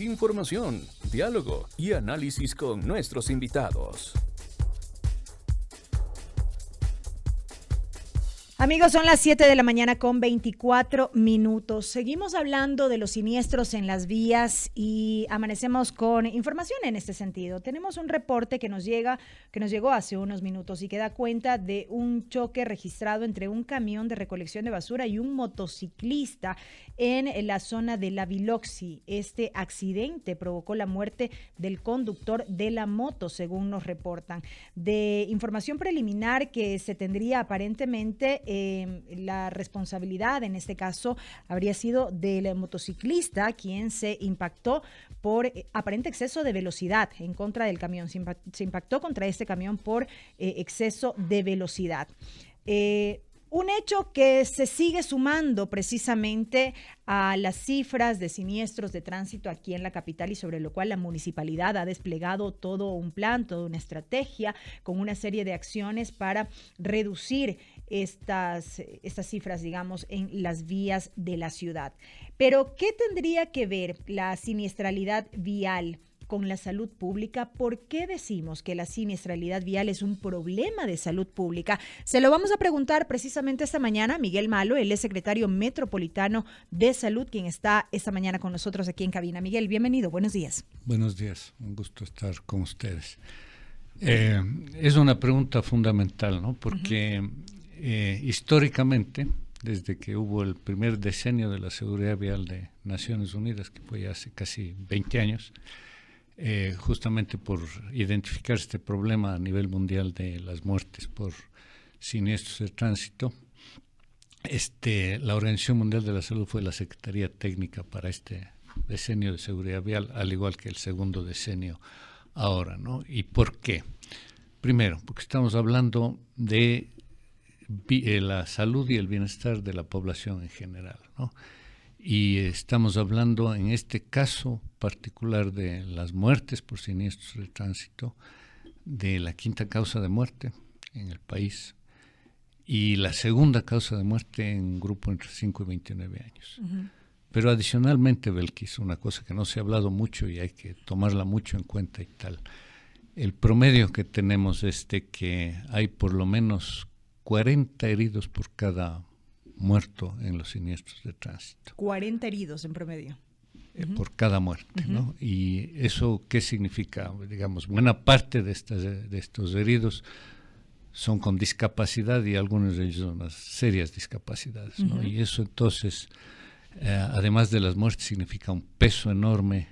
información, diálogo y análisis con nuestros invitados. Amigos, son las 7 de la mañana con 24 minutos. Seguimos hablando de los siniestros en las vías y amanecemos con información en este sentido. Tenemos un reporte que nos llegó hace unos minutos y que da cuenta de un choque registrado entre un camión de recolección de basura y un motociclista en la zona de La Biloxi. Este accidente provocó la muerte del conductor de la moto, según nos reportan. De información preliminar que se tendría aparentemente la responsabilidad en este caso habría sido del motociclista, quien se impactó por aparente exceso de velocidad en contra del camión. Se impactó contra este camión por exceso de velocidad. Un hecho que se sigue sumando precisamente a las cifras de siniestros de tránsito aquí en la capital y sobre lo cual la municipalidad ha desplegado todo un plan, toda una estrategia con una serie de acciones para reducir estas cifras, digamos, en las vías de la ciudad. Pero, ¿qué tendría que ver la siniestralidad vial con la salud pública? ¿Por qué decimos que la siniestralidad vial es un problema de salud pública? Se lo vamos a preguntar precisamente esta mañana a Miguel Malo, él es secretario metropolitano de salud, quien está esta mañana con nosotros aquí en cabina. Miguel, bienvenido, buenos días. Buenos días, un gusto estar con ustedes. Es una pregunta fundamental, ¿no? Porque históricamente, desde que hubo el primer decenio de la seguridad vial de Naciones Unidas, que fue hace casi 20 años, justamente por identificar este problema a nivel mundial de las muertes por siniestros de tránsito, la Organización Mundial de la Salud fue la Secretaría Técnica para este decenio de seguridad vial, al igual que el segundo decenio ahora, ¿no? ¿Y por qué? Primero, porque estamos hablando de la salud y el bienestar de la población en general, ¿no? Y estamos hablando en este caso particular de las muertes por siniestros de tránsito, de la quinta causa de muerte en el país y la segunda causa de muerte en un grupo entre 5 y 29 años. Uh-huh. Pero adicionalmente, Belkis, una cosa que no se ha hablado mucho y hay que tomarla mucho en cuenta y tal, el promedio que tenemos es de que hay por lo menos 40 heridos por cada muerto en los siniestros de tránsito. 40 heridos en promedio. Por cada muerte, uh-huh. ¿no? Y eso, ¿qué significa? Digamos, buena parte de estos heridos son con discapacidad y algunos de ellos son unas serias discapacidades, ¿no? Uh-huh. Y eso entonces, además de las muertes, significa un peso enorme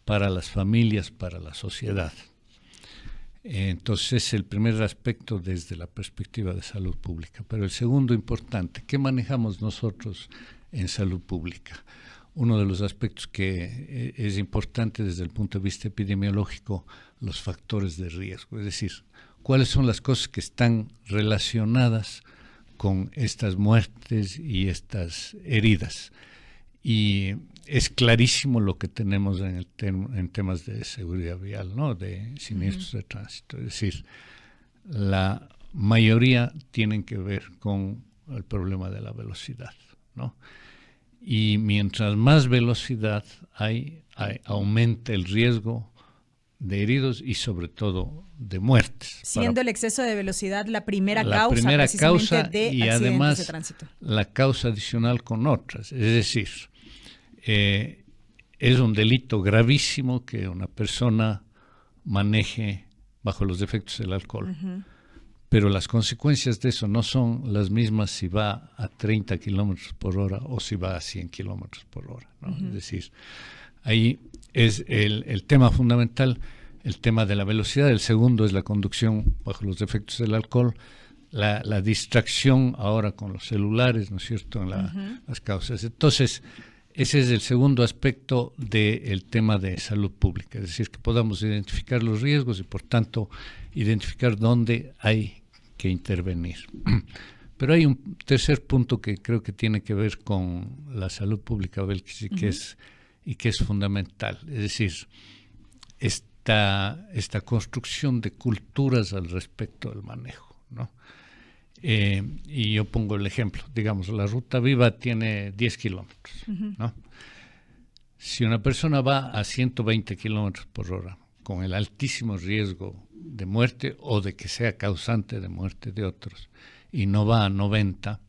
para las familias, para la sociedad. Entonces es el primer aspecto desde la perspectiva de salud pública. Pero el segundo importante, ¿qué manejamos nosotros en salud pública? Uno de los aspectos que es importante desde el punto de vista epidemiológico, los factores de riesgo, es decir, cuáles son las cosas que están relacionadas con estas muertes y estas heridas. Y es clarísimo lo que tenemos en temas de seguridad vial, ¿no? De siniestros de tránsito. Es decir, la mayoría tienen que ver con el problema de la velocidad, ¿no? Y mientras más velocidad aumenta el riesgo de heridos y sobre todo de muertes. Siendo el exceso de velocidad la primera causa de y accidentes además de tránsito. La causa adicional con otras. Es decir, es un delito gravísimo que una persona maneje bajo los efectos del alcohol. Uh-huh. Pero las consecuencias de eso no son las mismas si va a 30 kilómetros por hora o si va a 100 kilómetros por hora, ¿no? Uh-huh. Es decir, ahí es el tema fundamental, el tema de la velocidad. El segundo es la conducción bajo los efectos del alcohol, la distracción ahora con los celulares, ¿no es cierto?, en las causas. Entonces, ese es el segundo aspecto del tema de salud pública, es decir, que podamos identificar los riesgos y, por tanto, identificar dónde hay que intervenir. Pero hay un tercer punto que creo que tiene que ver con la salud pública, Belkis, y que es fundamental, es decir, esta construcción de culturas al respecto del manejo, ¿no? Y yo pongo el ejemplo, digamos, la ruta viva tiene 10 kilómetros, ¿no? Si una persona va a 120 kilómetros por hora, con el altísimo riesgo de muerte o de que sea causante de muerte de otros, y no va a 90,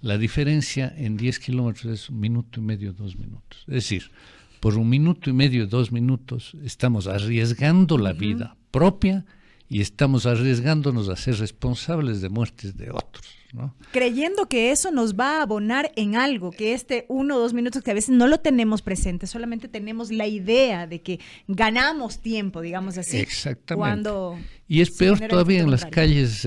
la diferencia en 10 kilómetros es 1 minuto y medio, 2 minutos. Es decir, por 1 minuto y medio, 2 minutos, estamos arriesgando la vida propia y estamos arriesgándonos a ser responsables de muertes de otros, ¿no? Creyendo que eso nos va a abonar en algo, que 1 o 2 minutos que a veces no lo tenemos presente, solamente tenemos la idea de que ganamos tiempo, digamos así. Exactamente. Y es peor todavía en las calles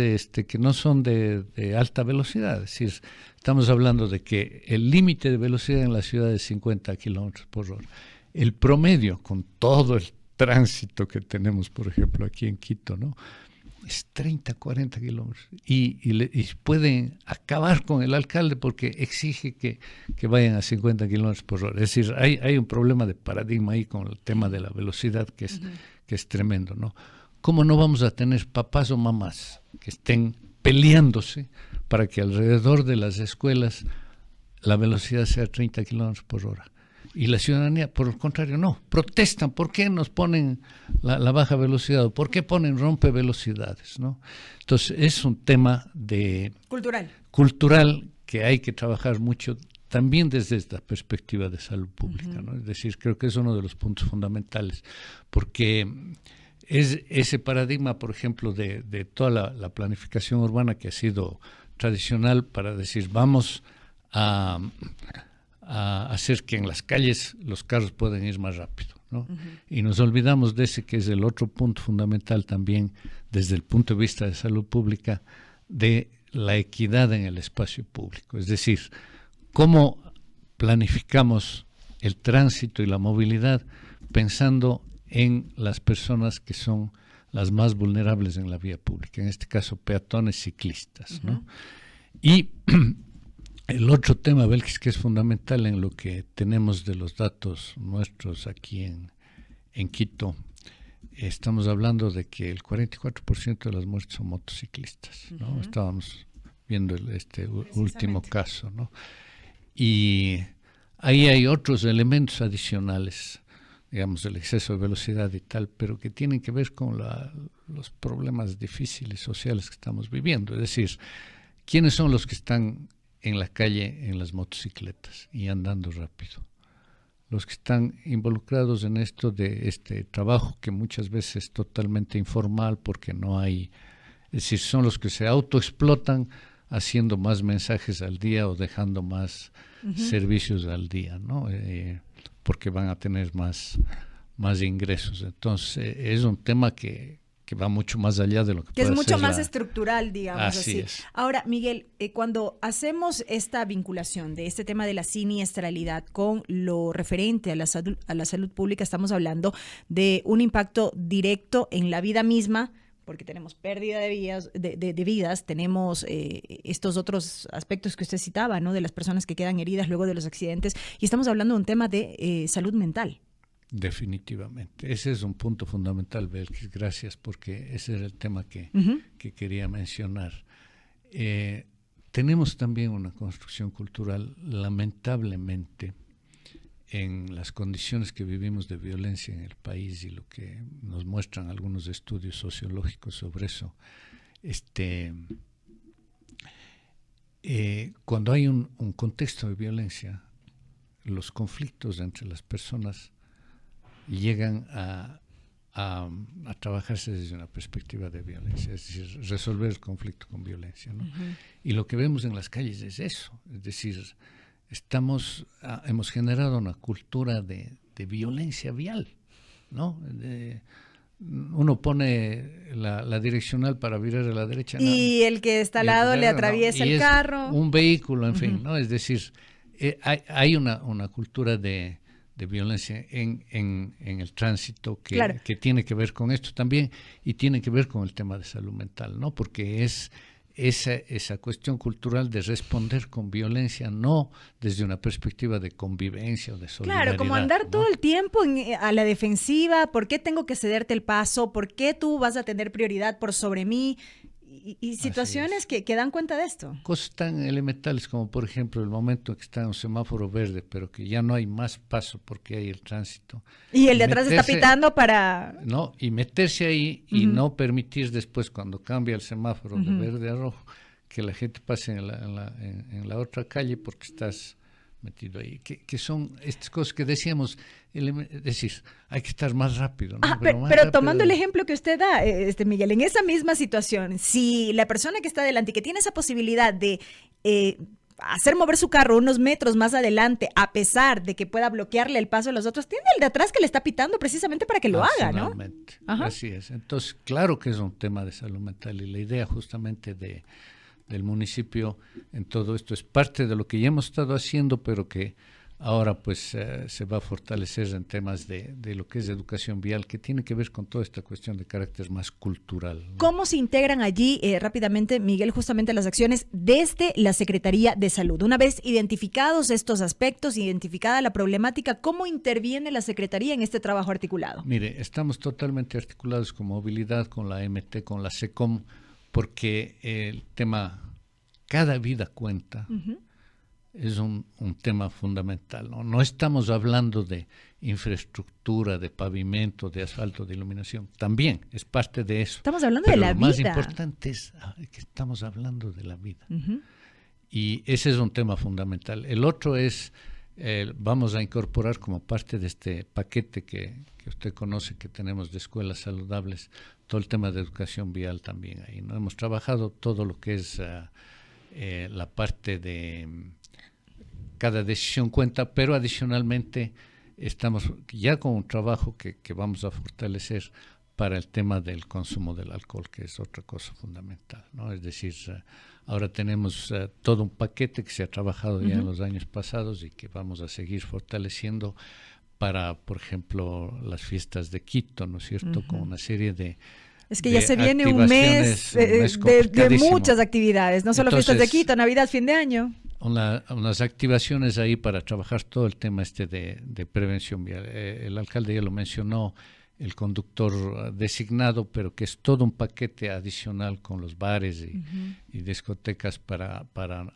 que no son de alta velocidad. Es decir, estamos hablando de que el límite de velocidad en la ciudad es 50 kilómetros por hora. El promedio, con todo el tránsito que tenemos, por ejemplo, aquí en Quito, ¿no?, es 30, 40 kilómetros. Y pueden acabar con el alcalde porque exige que vayan a 50 kilómetros por hora. Es decir, hay un problema de paradigma ahí con el tema de la velocidad que es tremendo, ¿no? ¿Cómo no vamos a tener papás o mamás que estén peleándose para que alrededor de las escuelas la velocidad sea 30 kilómetros por hora? Y la ciudadanía, por el contrario, no, protestan. ¿Por qué nos ponen la baja velocidad? ¿Por qué ponen rompevelocidades, ¿no? Entonces, es un tema cultural que hay que trabajar mucho también desde esta perspectiva de salud pública, ¿no? Es decir, creo que es uno de los puntos fundamentales, porque es ese paradigma, por ejemplo, de toda la planificación urbana que ha sido tradicional para decir, vamos a hacer que en las calles los carros puedan ir más rápido, ¿no? Y nos olvidamos de ese que es el otro punto fundamental también desde el punto de vista de salud pública, de la equidad en el espacio público. Es decir, cómo planificamos el tránsito y la movilidad pensando en las personas que son las más vulnerables en la vía pública, en este caso peatones, ciclistas, ¿no? Y el otro tema, Belkis, que es fundamental en lo que tenemos de los datos nuestros aquí en Quito, estamos hablando de que el 44% de las muertes son motociclistas, ¿no? Estábamos viendo este último caso, ¿no? Y ahí hay otros elementos adicionales, digamos, el exceso de velocidad y tal, pero que tienen que ver con los problemas difíciles sociales que estamos viviendo. Es decir, ¿quiénes son los que están en la calle en las motocicletas y andando rápido? Los que están involucrados en esto de este trabajo que muchas veces es totalmente informal porque no hay, es decir, son los que se autoexplotan haciendo más mensajes al día o dejando más servicios al día, ¿no? Porque van a tener más ingresos. Entonces, es un tema que va mucho más allá de lo que puede ser. Que es mucho más estructural, digamos así. Es. Ahora, Miguel, cuando hacemos esta vinculación de este tema de la siniestralidad con lo referente a la salud pública, estamos hablando de un impacto directo en la vida misma, porque tenemos pérdida de vidas, tenemos estos otros aspectos que usted citaba, ¿no?, de las personas que quedan heridas luego de los accidentes, y estamos hablando de un tema de salud mental. Definitivamente. Ese es un punto fundamental, Belkis. Gracias, porque ese era el tema que quería mencionar. Tenemos también una construcción cultural, lamentablemente, en las condiciones que vivimos de violencia en el país y lo que nos muestran algunos estudios sociológicos sobre eso. Cuando hay un contexto de violencia, los conflictos entre las personas llegan a trabajarse desde una perspectiva de violencia, es decir, resolver el conflicto con violencia, ¿no? Y lo que vemos en las calles es eso, es decir, hemos generado una cultura de violencia vial, ¿no? Uno pone la direccional para virar a la derecha. Y el que está al lado le atraviesa el carro. Un vehículo, en fin, ¿no? Es decir, hay una cultura de violencia en el tránsito que tiene que ver con esto también y tiene que ver con el tema de salud mental, ¿no? Porque es esa cuestión cultural de responder con violencia, no desde una perspectiva de convivencia o de solidaridad. Claro, como andar, ¿no?, todo el tiempo a la defensiva. ¿Por qué tengo que cederte el paso? ¿Por qué tú vas a tener prioridad por sobre mí? y situaciones que dan cuenta de esto. Cosas tan elementales como, por ejemplo, el momento en que está en un semáforo verde, pero que ya no hay más paso porque hay el tránsito. Y el de atrás está pitando para... No, y meterse ahí y no permitir después, cuando cambia el semáforo de verde a rojo, que la gente pase en la otra calle porque estás metido ahí. Que son estas cosas que decíamos, es decir, hay que estar más rápido, ¿no? Pero tomando el ejemplo que usted da, Miguel, en esa misma situación, si la persona que está adelante y que tiene esa posibilidad de hacer mover su carro unos metros más adelante, a pesar de que pueda bloquearle el paso a los otros, tiene el de atrás que le está pitando precisamente para que lo haga, ¿no? Así es. Entonces, claro que es un tema de salud mental, y la idea justamente del municipio en todo esto es parte de lo que ya hemos estado haciendo, pero que ahora pues se va a fortalecer en temas de lo que es educación vial, que tiene que ver con toda esta cuestión de carácter más cultural, ¿no? ¿Cómo se integran allí rápidamente, Miguel, justamente las acciones desde la Secretaría de Salud? Una vez identificados estos aspectos, identificada la problemática, ¿cómo interviene la Secretaría en este trabajo articulado? Mire, estamos totalmente articulados con movilidad, con la MT, con la SECOM, porque el tema cada vida cuenta. Es un tema fundamental, ¿no? No estamos hablando de infraestructura, de pavimento, de asfalto, de iluminación. También es parte de eso. Estamos hablando pero de la vida. Lo más importante es que estamos hablando de la vida. Y ese es un tema fundamental. El otro es, vamos a incorporar como parte de este paquete que usted conoce, que tenemos de escuelas saludables, todo el tema de educación vial también ahí, ¿no? Hemos trabajado todo lo que es la parte de cada decisión cuenta, pero adicionalmente estamos ya con un trabajo que vamos a fortalecer para el tema del consumo del alcohol, que es otra cosa fundamental, ¿no? Es decir, ahora tenemos todo un paquete que se ha trabajado ya en los años pasados y que vamos a seguir fortaleciendo para, por ejemplo, las fiestas de Quito, ¿no es cierto? Con una serie de... Es que ya se viene un mes de muchas actividades, no solo fiestas de Quito, Navidad, fin de año. Unas activaciones ahí para trabajar todo el tema de prevención vial. El alcalde ya lo mencionó, el conductor designado, pero que es todo un paquete adicional con los bares y discotecas para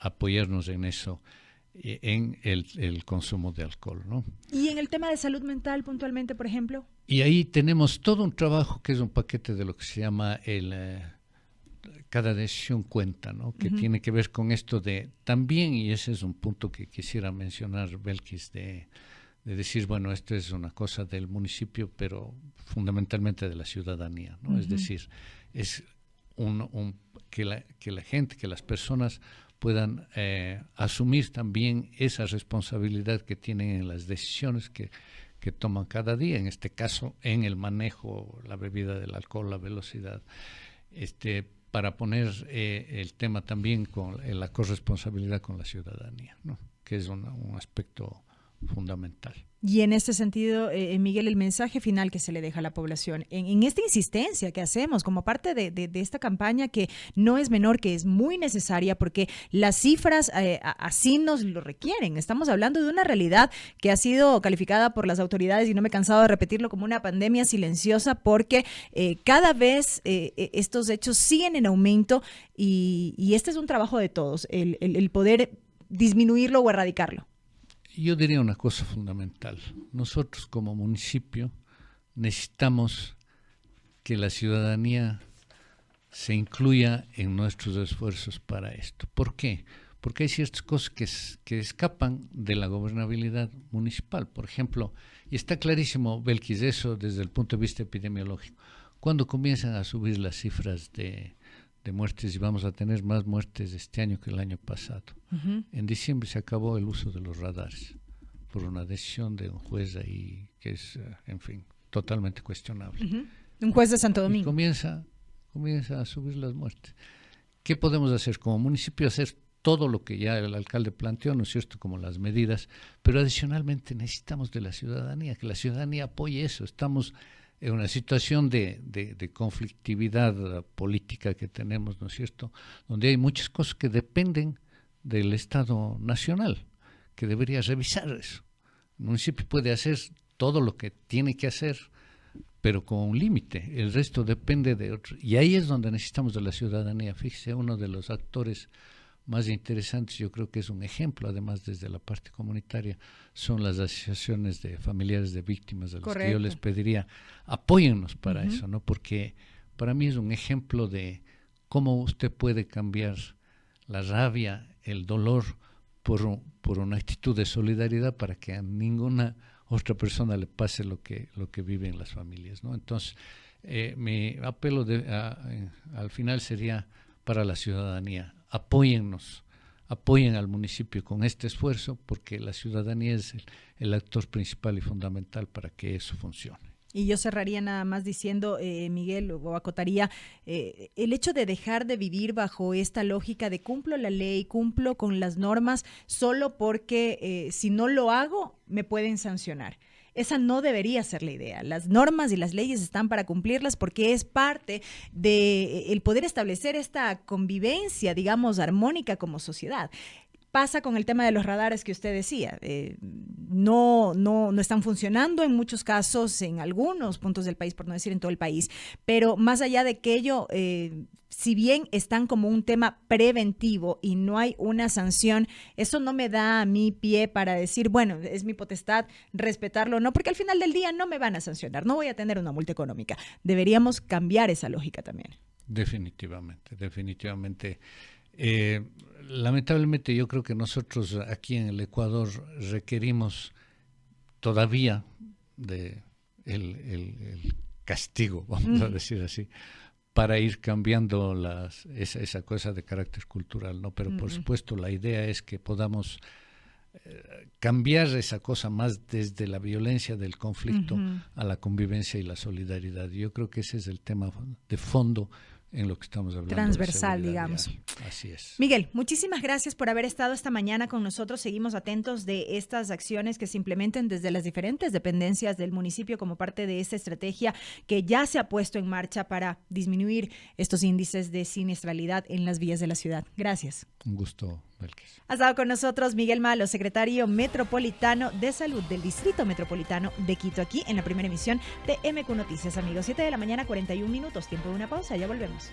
apoyarnos en eso, en el consumo de alcohol, ¿no? ¿Y en el tema de salud mental puntualmente, por ejemplo? Y ahí tenemos todo un trabajo que es un paquete de lo que se llama cada decisión cuenta, ¿no? Que tiene que ver con esto de también, y ese es un punto que quisiera mencionar, Belkis, de decir, bueno, esto es una cosa del municipio, pero fundamentalmente de la ciudadanía, ¿no? Es decir, es que la gente, que las personas puedan asumir también esa responsabilidad que tienen en las decisiones que toman cada día, en este caso en el manejo, la bebida del alcohol, la velocidad, para poner el tema también con la corresponsabilidad con la ciudadanía, ¿no? Que es un aspecto fundamental. Y en este sentido, Miguel, el mensaje final que se le deja a la población, en esta insistencia que hacemos como parte de esta campaña que no es menor, que es muy necesaria porque las cifras así nos lo requieren. Estamos hablando de una realidad que ha sido calificada por las autoridades, y no me he cansado de repetirlo, como una pandemia silenciosa, porque cada vez estos hechos siguen en aumento y este es un trabajo de todos, el poder disminuirlo o erradicarlo. Yo diría una cosa fundamental. Nosotros como municipio necesitamos que la ciudadanía se incluya en nuestros esfuerzos para esto. ¿Por qué? Porque hay ciertas cosas que escapan de la gobernabilidad municipal. Por ejemplo, y está clarísimo, Belkis, eso desde el punto de vista epidemiológico. Cuando comienzan a subir las cifras de muertes, y vamos a tener más muertes este año que el año pasado. En diciembre se acabó el uso de los radares por una decisión de un juez ahí que es, en fin, totalmente cuestionable. Un juez de Santo Domingo. Y comienza a subir las muertes. ¿Qué podemos hacer como municipio? Hacer todo lo que ya el alcalde planteó, ¿no es cierto?, como las medidas, pero adicionalmente necesitamos de la ciudadanía, que la ciudadanía apoye eso. Estamos en una situación de conflictividad política que tenemos, ¿no es cierto?, donde hay muchas cosas que dependen del Estado Nacional, que debería revisar eso. El municipio puede hacer todo lo que tiene que hacer, pero con un límite. El resto depende de otro. Y ahí es donde necesitamos de la ciudadanía. Fíjese, uno de los actores más interesantes, yo creo que es un ejemplo, además desde la parte comunitaria, son las asociaciones de familiares de víctimas, a los que yo les pediría, apóyennos para eso, ¿no? Porque para mí es un ejemplo de cómo usted puede cambiar la rabia, el dolor, por una actitud de solidaridad para que a ninguna otra persona le pase lo que viven las familias, ¿no? Entonces, mi apelo al final sería para la ciudadanía: apóyennos, apoyen al municipio con este esfuerzo, porque la ciudadanía es el actor principal y fundamental para que eso funcione. Y yo cerraría nada más diciendo, Miguel, o acotaría, el hecho de dejar de vivir bajo esta lógica de cumplo la ley, cumplo con las normas, solo porque si no lo hago me pueden sancionar. Esa no debería ser la idea. Las normas y las leyes están para cumplirlas, porque es parte de el poder establecer esta convivencia, digamos, armónica como sociedad. Pasa con el tema de los radares que usted decía. No están funcionando en muchos casos, en algunos puntos del país, por no decir en todo el país. Pero más allá de aquello, si bien están como un tema preventivo y no hay una sanción, eso no me da a mí pie para decir, bueno, es mi potestad respetarlo o no, porque al final del día no me van a sancionar, no voy a tener una multa económica. Deberíamos cambiar esa lógica también. Definitivamente. Lamentablemente yo creo que nosotros aquí en el Ecuador requerimos todavía de el castigo, vamos a decir así, para ir cambiando esa cosa de carácter cultural, ¿no? Pero por supuesto la idea es que podamos cambiar esa cosa más desde la violencia del conflicto a la convivencia y la solidaridad. Yo creo que ese es el tema de fondo en lo que estamos hablando. Transversal, digamos. Así es. Miguel, muchísimas gracias por haber estado esta mañana con nosotros. Seguimos atentos de estas acciones que se implementen desde las diferentes dependencias del municipio como parte de esta estrategia que ya se ha puesto en marcha para disminuir estos índices de siniestralidad en las vías de la ciudad. Gracias. Un gusto, Belkis. Ha estado con nosotros Miguel Malo, secretario metropolitano de Salud del Distrito Metropolitano de Quito, aquí en la primera emisión de MQ Noticias, amigos. 7 de la mañana, 41 minutos, tiempo de una pausa, ya volvemos.